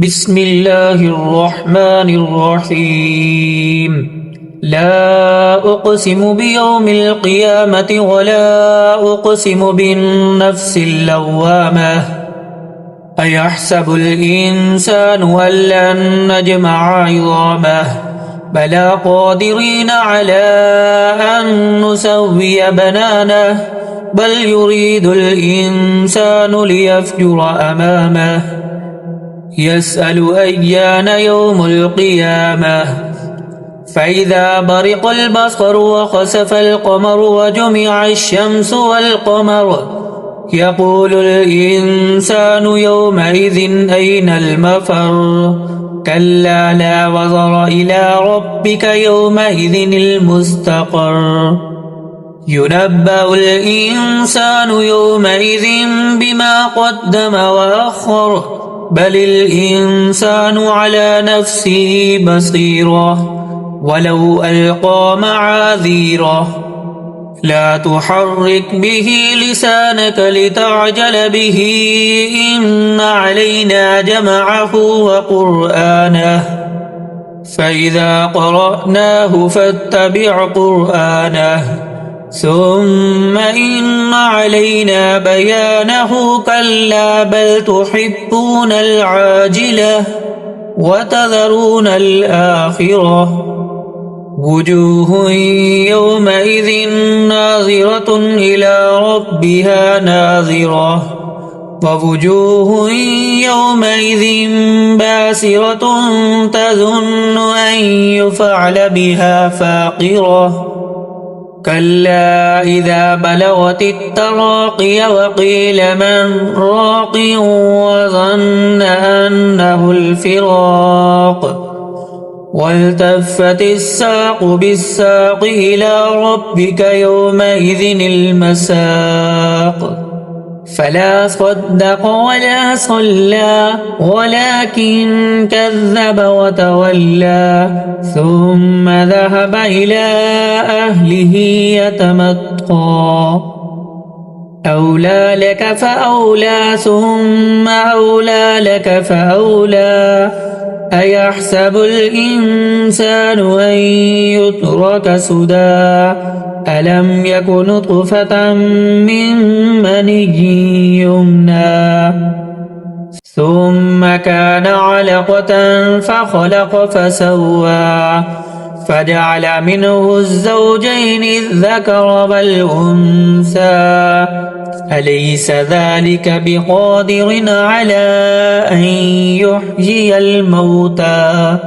بسم الله الرحمن الرحيم. لا أقسم بيوم القيامة ولا أقسم بالنفس اللوامة. أيحسب الإنسان أن لن نجمع عظامه بلى قادرين على أن نسوي بنانه بل يريد الإنسان ليفجر أمامه يسأل أيان يوم القيامة. فإذا برق البصر وخسف القمر وجمع الشمس والقمر يقول الإنسان يومئذ أين المفر كلا لا وزر إلى ربك يومئذ المستقر. ينبأ الإنسان يومئذ بما قدم وأخر بل الإنسان على نفسه بصيرة ولو ألقى معاذيره. لا تحرك به لسانك لتعجل به إن علينا جمعه وقرآنه فإذا قرأناه فاتبع قرآنه ثم إن علينا بيانه كلا بل تحبون العاجلة وتذرون الآخرة وجوه يومئذ ناظرة إلى ربها ناظرة ووجوه يومئذ باسرة تظن أن يفعل بها فاقرة كلا إذا بلغت التراقي وقيل من راق وظن أنه الفراق والتفت الساق بالساق إلى ربك يومئذ المساق. فلا صدق ولا صلى ولكن كذب وتولى ثم ذهب إلى أهله يتمطى. أولى لك فأولى ثم أولى لك فأولى. أيحسب الإنسان أن يترك سدى ألم يك نطفة من مني يمنى ثم كان علقة فخلق فسوى فجعل منه الزوجين الذكر والأنثى أليس ذلك بقادر على أن يحيي الموتى